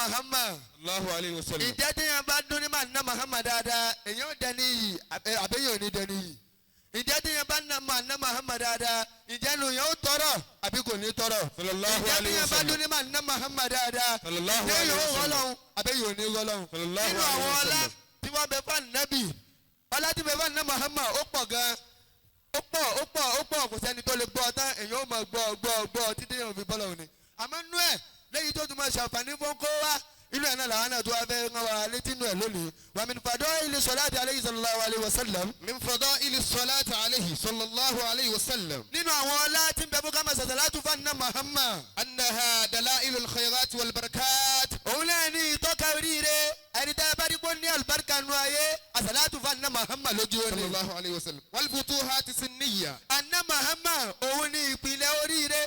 Muhammad. Allahu alayhi wa sallam. Ìjẹ́ tí yẹn bá dún ní màá ná Muhammad dáadáa èyàn ò dẹni yìí àbẹ́yẹ̀ ò ní dẹni yìí. Ìjẹ́ tí yẹn bá ná màá ná Muhammad dáadáa ìjẹ́ nu yẹn ó tọrọ àbí kò ní tọrọ. Sallallahu ìjẹ́ tí alayhi wa yẹn bá sallam. dún ní màá ná Muhammad dáadáa Sallallahu ìjẹ́ alayhi yóò wa sallam. rọlọ́hún àbẹ́yẹ̀ ò ní rọlọ́hún. Sallallahu Nínú alayhi àwọn wa ọlá sallam. tí wọ́n bẹ fún ànábì ọlá tí bẹ fún ànábì Muhammad ó pọ̀ gan ó pọ̀ kò sẹ́ni tó lè gbọ́ tán èyàn ó máa gbọ́ títí yẹn ò fi bọ́lọ̀ òní. Àmọ́ nú ẹ̀ lẹ́yìn tó tún máa ṣàǹfààní fún kó wá inú ẹ̀ náà làwọn náà tó wá fẹ́ rán wa létí inú ẹ̀ lónìí. Wa min fadaili salati alayhi sallallahu alayhi wa sallam. min fadaili salati alayhi sallallahu alayhi wa sallam. nínú àwọn ọlá tí ń bẹ fún ká máa ṣe salatu fún ànábì Muhammad. annaha dalailul khayrat wal barakat. òun náà ní ìtọ́ka oríire ẹni tẹ́ ẹ bá dípò ní àlùbáríkà nu ayé àsàlátù fún ànábì Muhammad lójú orí. sallallahu alayhi wa sallam. wal futuhati sinniya. ànábì Muhammad òun ní ìpìlẹ̀ oríire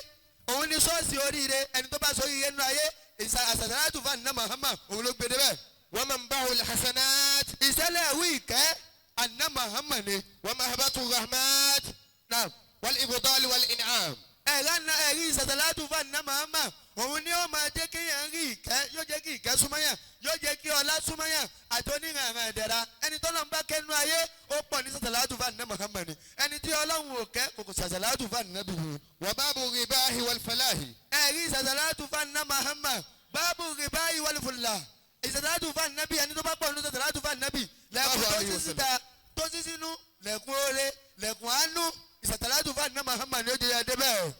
òun ní ṣọ́ọ̀ṣì oríire ẹni tó bá sọ oríire nu ayé àsàlátù fún ànábì Muhammad òun ló gbé débẹ̀. wa manba'ul hasanat. ìṣẹ̀lẹ̀ ìwé ìkẹ́ ànábì Muhammad ni. wa mahbatu rahmat. Naam. wal ibdal wal in'am. ẹ̀rí ìsàtàlátù fún ànábì Muhammad òun ni ó máa jẹ́ kí yẹn rí ìkẹ́ yóò jẹ́ kí ìkẹ́ súnmọ́yàn yóò jẹ́ kí ọlá súnmọ́yàn àti onírànràn ẹ̀dẹ̀ra ẹni tó lọ́n bá kẹ́nu ayé ó pọ̀ ní sàtàlátù fún ànábì Muhammad ni ẹni tí ọlọ́run ò kẹ́ kò sàtàlátù fún ànábì ni. wa babu ribahi wal falahi. ẹ̀rí ìsàtàlátù fún ànábì Muhammad báàbù rìbáyì wal fulah ìsàtàlátù fún ànábì ẹni tó bá pọ̀ ní sàtàlátù fún ànábì lẹ́kùn tó sí síta tó sí sínú lẹ́kùn oore lẹ́kùn àánú ìsàtàlátù fún ànábì Muhammad ni ó jẹ́ ẹ̀dẹ́bẹ̀.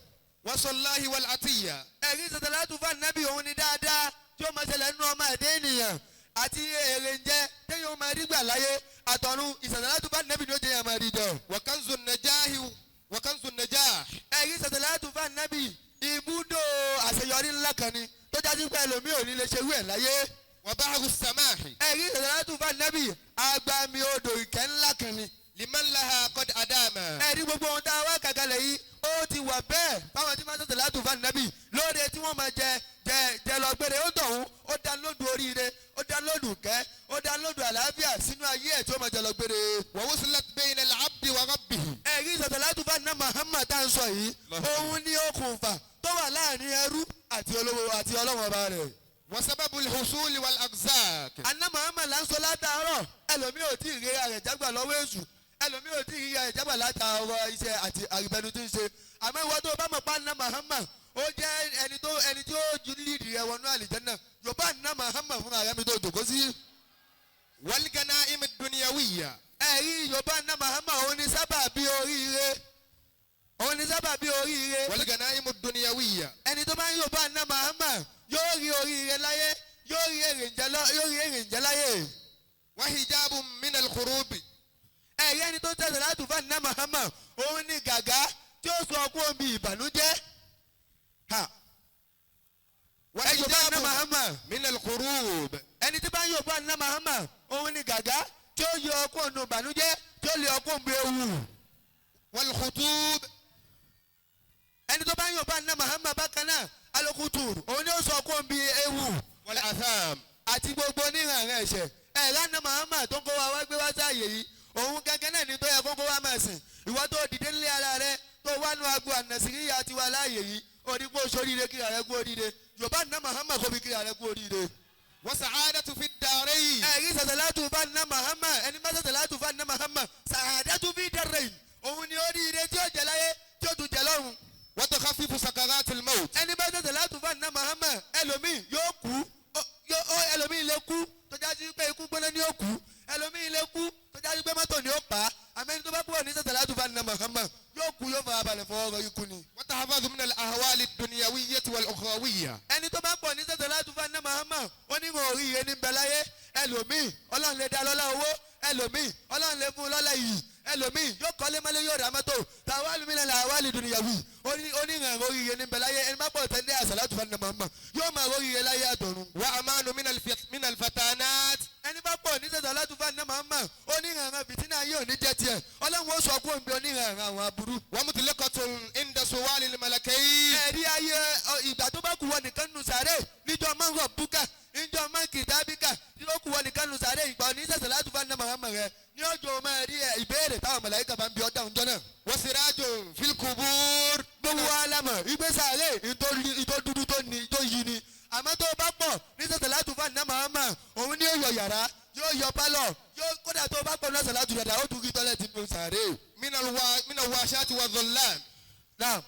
wasallahi wal atiya. ẹ̀rí ìsàtàlátù fún ànábì òun ni dáadáa tí ó máa ṣẹlẹ̀ nínú ọmọ ẹ̀dẹ́ ènìyàn àti èrè ń jẹ́ téèyàn máa rí gbà láyé àtọ̀run ìsàtàlátù fún ànábì ni ó jẹ́ yẹn máa rí jọ. wa kanzun najahi wa kanzun najah. ẹ̀rí ìsàtàlátù fún ànábì ibùdó àṣeyọrí ńlá kan ni tó jáde pé ẹlòmíì ò ní lè ṣe wú ẹ̀ láyé. wa bahru samahi. ẹ̀rí ìsàtàlátù fún ànábì agbami odò ìkẹ́ ńlá kan ni. liman laha qad adama. ẹ̀rí gbogbo ohun tá a wá kàkálẹ̀ yìí ó ti wà bẹ́ẹ̀ fáwọn tí máa ń sàtàlátù fún ànábì lóde tí wọ́n máa jẹ lọ gbére ó dọ̀hún ó dá lódù oríire ó dá lódù kẹ́ ó dá lódù àlàáfíà sínú ayé ẹ̀ tí ó máa jẹ lọ gbére. wa wuslat bayna al-abdi wa rabbihi. ẹ̀rí sàtàlátù fún ànábì Muhammad tá à ń sọ yìí òun ní okùnfà tó wà láàrin ẹrú àti olówó àti ọlọ́wọ́n ọba rẹ̀. wa sababul husuli wal arzaq. ànábì Muhammad là ń sọ látàárọ̀ ẹlòmíì ò tí ì rí àrẹ̀ jágbà lọ́wọ́ èṣù ẹlòmíì ò tí ì rí àrẹ̀ jágbà látàárọ̀ iṣẹ́ àti àrìbẹ̀nu tí ń ṣe àmọ́ ìwọ tó bá mọ̀ pa ànábì Muhammad ó jẹ́ ẹni tí ó ju líìdì rẹ̀ wọnú àlìjẹ́nà yorùbá ànábì Muhammad fún ààrẹ mi tó dòkó sí. wal ganaim ad-dunyawiyya. ẹ̀rí yorùbá ànábì Muhammad òun ni sábàbí oríire òun ni sábàbí oríire wal ganaim ad-dunyawiyya. ẹni tó bá ń yorùbá ànábì Muhammad yóò rí oríire láyé yóò rí èrè ǹjẹ́ láyé. wa hijabun min al-khurubi. ẹ̀rí ẹni tó tẹ̀sẹ̀ láti fún ànábì Muhammad òun ni gàgá tí ó sọ ọkùn omi ìbànújẹ́. wa ẹ yorùbá ànábì hijabun Muhammad min al-khurub. ẹni tí bá ń yorùbá ànábì Muhammad òun ni gàgá tí ó yọ ọkùn omi ìbànújẹ́ tí ó lè ọkùn omi ewu. wal khutub. ẹni tó bá ń yorùbá ànábì Muhammad bákan náà alukutur òun ni ó sọ ọkùn omi ewu wal atham. àti gbogbo onírànràn ẹ̀ṣẹ̀ ẹ̀rọ ànábì Muhammad tó ń kó wa wá gbé wá sáàyè yìí òun gẹ́gẹ́ náà ni tó yẹ kó wá máa sìn ìwọ tó dìde nílé ara rẹ tó wá nu agbo ànàsíríyà tiwa láàyè yìí onígbó sóríire kíra rẹ kú oríire yorùbá ànábì Muhammad kó fi kíra rẹ kú oríire. wa sa'adatu fi ad-darayn. ẹ̀rí sàtàlátù fún ànábì Muhammad ẹni bá sàtàlátù fún ànábì Muhammad sa'adatu fi ad-darayn òun ni oríire tí ó jẹ láyé tí ó tún jẹ lọ́run. wa tukhaffifu sakaratil maut. ẹni bá sàtàlátù fún ànábì Muhammad ẹlòmíì yóò kú ẹlòmíì lè kú tó jáde pé ikú gbóná ni ó kú ẹlòmíì lè kú tó jáde pé mọ́tò ni ó pa àmẹ́ni tó bá kúrò ní sàtàlátù fún ànábì Muhammad yóò kú yóò fara balẹ̀ fọwọ́ rọ ikú ni. wa tahfadhu min al-ahwali ad-dunyawiyyati wal ukhrawiyya. ẹni tó bá pọ̀ ní sàtàlátù fún ànábì Muhammad ó ní wọn ò rí iye ní bẹ̀láyé ẹlòmíì ọlọ́run lè dá lọ́lá owó ẹlòmíì ọlọ́run lè fún lọ́lá yìí ẹlòmíì yóò kọ́lé mọ́lé yóò rà mọ́tò tàwálù mí lẹ́la àwálì dunyawi oníràn orí iye ní bẹ̀láyé ẹni bá pọ̀ tẹ́lẹ̀ àsàlátù fún ànábì Muhammad yóò máa orí iye láyé àtọ̀run. wa amanu min al-fatanat. ẹni bá pọ̀ ní sàtàlátù fún ànábì Muhammad oníràn fìtínà yóò ní jẹ́ tiẹ̀ ọlọ́run ó sọ kó ń bẹ oníràn àwọn aburú. wa mutlaqatun inda suwali al-malakayn. ẹ̀rí ayé ìgbà tó bá kù wọ nìkan nù sàré níjọ́ máa ń rọ̀ búkà níjọ́ máa ń kìtàbíkà tí ó kù wọ nìkan nù sàré ìgbà ní sàtàlátù fún ànábì Muhammad rẹ ní ọjọ́ máa rí ìbéèrè táwọn màláíkà bá ń bi ọ́ dáhùn jọ náà. wa sirajun fil qubur. gbogbo wa lámọ̀ ìgbé sàré ìtò dúdú tó yí ni àmọ́ tó o bá pọ̀ ní sàṣàlátù fún àná Muhammad òun ni yóò yọ yàrá yóò yọ pálọ̀ yóò kódà tó o bá pọ̀ ní sàṣàlátù dàda ó tún kí tọ́lẹ̀tì ní sàárè. من الوحشات والظلام. náà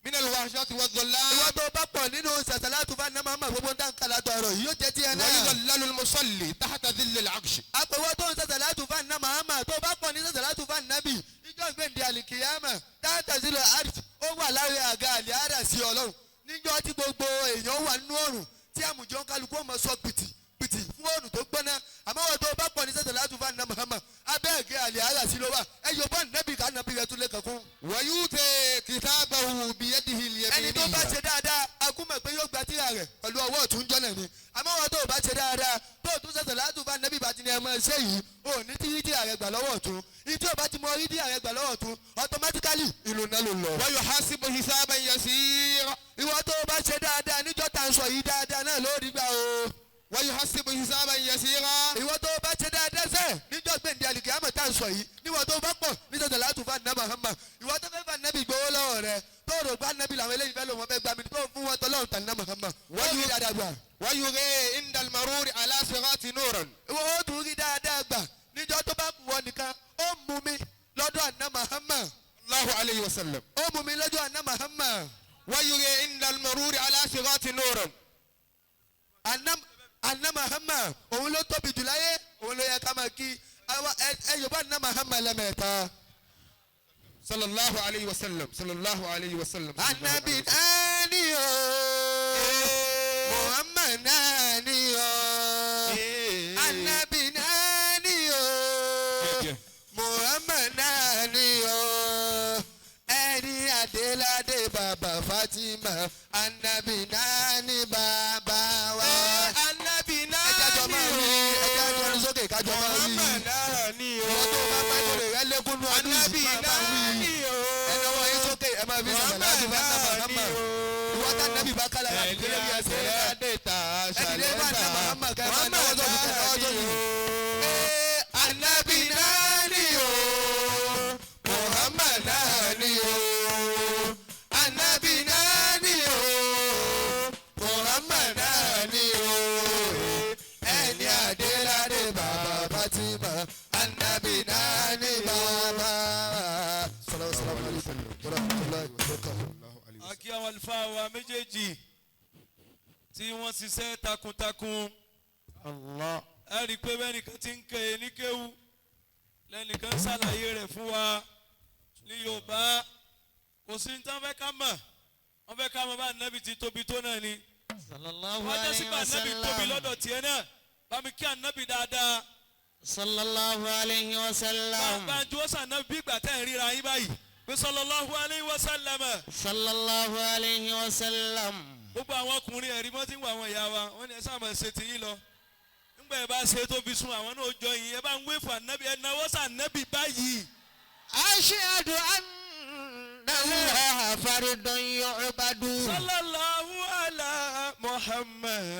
من الوحشات والظلام. ìwọ tó o bá pọ̀ nínú sàṣàlátù fún àná Muhammad gbogbo nǹkan kàlá tọrọ yìí yóò jẹ́ tiẹ̀ náà. ويظلل المصلي تحت ظل العرش. àpèwọ́ tó ń sàṣàlátù fún àná Muhammad tó o bá pọ̀ ní sàṣàlátù fún ànábì ìjọ ìgbéǹde àlìkìyàmà táàtà sílẹ̀ àrùn ó wà láwé àga àlẹ́ àrà sí ọlọ́run níjọ́ tí gbogbo èèyàn wà nínú ọ̀run tí àmùjọ kálukú ọmọ sọ pìtì pìtì fún ọ̀run tó gbóná àmọ́ wọ́n tó bá pọ̀ ní sàṣàlátù fún àná Muhammad abẹ́ àgẹ́ àlẹ́ àrà sí ló wà ẹ yóò bọ́ nẹ́bì ká nàbí rẹ tún lé kankún. ويؤتي كتابه بيده ẹni tó bá اليمينية. ṣe dáadáa akúmọ̀ pé yóò gba tírà rẹ̀ pẹ̀lú ọwọ́ ọ̀tún jọ́nà ni àmọ́ wọ́n tó bá ṣe dáadáa tó tún sàṣàlátù fún ànábì bá ti ní ẹ máa ṣe yìí ò ní tí tírà rẹ̀ gbà lọ́wọ́ ọ̀tún ìtí ò bá ti mọ rí tírà rẹ̀ gbà lọ́wọ́ ọ̀tún automatically ìlú náà ló lọ. ويحاسب حسابا يسيرا. ìwọ tó bá ṣe dáadáa níjọ́ tá à ń sọ yìí dáadáa náà ló rí gbà o. ويحاسب حسابا يسيرا. ìwọ tó bá ṣe dáadáa sẹ́ níjọ́ gbèǹde àlìkìyámọ̀ tá à ń sọ yìí níwọ tó bá pọ̀ ní sàṣàlátù fún àná Muhammad ìwọ tó fẹ́ fà nábì gbowó lọ́wọ́ rẹ tó rò gbá nábì làwọn eléyìí fẹ́ lò wọ́n fẹ́ gbà mí tó fún wọn tọ́lọ́run tà ní Muhammad wọ́n rí dáadáa gbà. ويري عند المرور على صراط نورا. ìwọ ó tún rí dáadáa gbà níjọ́ tó bá kù wọ nìkan ó mú mi lọ́dọ̀ àná Muhammad الله عليه وسلم. ó mú mi lọ́dọ̀ àná Muhammad ويري عند المرور على صراط نورا. àná Muhammad òun ló tóbi jù láyé òun ló yẹ ká máa kí ẹ yorùbá àná Muhammad lẹ́mẹ̀ẹ́ta. صلى الله عليه وسلم. صلى الله عليه وسلم. Ànábì nani o Muhammad nani o Ànábì nani o Muhammad nani o ẹni Adéládé bàbá Fatima Ànábì nani bàbá wa. Ànábì ẹja jọ máa wí ẹja jọ ní sókè kájọ máa wí. Muhammad nani o. ìwọ tó bá pẹ́ tó lè rẹ́ lékún ní ọdún Ànábì yìí máa wí. nani o. ẹnì ọwọ́ yín sókè ẹ máa fi sàmàlà àti bá nàbà nàmà ìwọ tá nàbì bá kálá láti délé bí ẹsẹ̀ rẹ̀ ẹni dé bá nàbà nàmà ká ẹ máa náwó sókè ká náwó sókè. Ànábì nani o Muhammad nani o Ànábì nani o Muhammad nani o ẹni Adéládé bàbá Fatima Ànábì nani bàbá. A kí àwọn àlùfáà wa méjèèjì tí wọ́n ṣiṣẹ́ takuntakun. ẹ rí i pé bẹ́ẹ̀nìkan ti ń ké e ní kéwú lẹ́nìkan ṣàlàyé rẹ̀ fún wa ní Yorùbá kò sí ní tí wọ́n fẹ́ ká mọ̀ wọ́n fẹ́ ká mọ̀ bá ànábì ti tóbi tó náà ni. wọ́n jẹ́ sí pé ànábì tóbi lọ́dọ̀ tiẹ̀ náà bá mi kí ànábì dáadáa. sallallahu alayhi wa sallam. bá a ju ọ̀sán ànábì bí ìgbà tẹ́ ẹ̀ ríra yín báyìí pé sallallahu alayhi wa sallam. sallallahu alayhi wa sallam. gbogbo àwọn ọkùnrin ẹ̀rí mọ́ tí ń wọ àwọn ìyá wa wọ́n ní ẹ sáà máa ṣe ti yín lọ nígbà ẹ bá ṣe tó fi sun àwọn náà jọ yín ẹ bá ń wé fún ànábì ẹ náwó sànábì báyìí. ashhadu anna Allaha fardun yu'badu. sallallahu ala Muhammad.